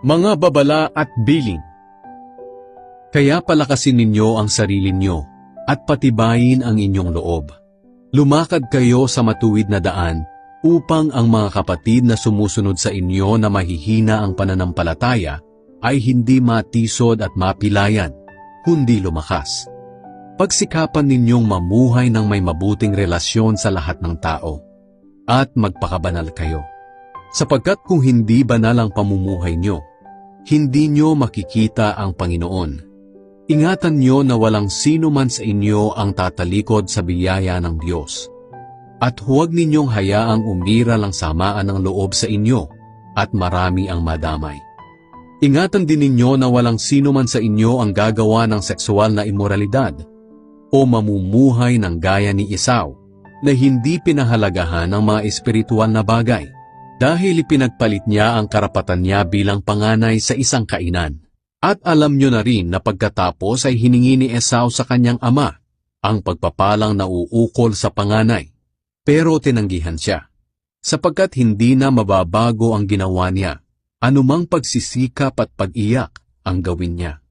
Mga babala at biling. Kaya palakasin ninyo ang sarili nyo at patibayin ang inyong loob. Lumakad kayo sa matuwid na daan upang ang mga kapatid na sumusunod sa inyo na mahihina ang pananampalataya ay hindi matisod at mapilayan, kundi lumakas. Pagsikapan ninyong mamuhay ng may mabuting relasyon sa lahat ng tao at magpakabanal kayo. Sapagkat kung hindi banal ang pamumuhay nyo, hindi nyo makikita ang Panginoon. Ingatan nyo na walang sino man sa inyo ang tatalikod sa biyaya ng Diyos. At huwag ninyong hayaang umira lang samaan ng loob sa inyo at marami ang madamay. Ingatan din ninyo na walang sino man sa inyo ang gagawa ng sexual na imoralidad o mamumuhay ng gaya ni Esau na hindi pinahalagahan ng mga espiritual na bagay dahil ipinagpalit niya ang karapatan niya bilang panganay sa isang kainan. At alam nyo na rin na pagkatapos ay hiningi ni Esau sa kanyang ama ang pagpapalang nauukol sa panganay. Pero tinanggihan siya, sapagkat hindi na mababago ang ginawa niya, anumang pagsisikap at pag-iyak ang gawin niya.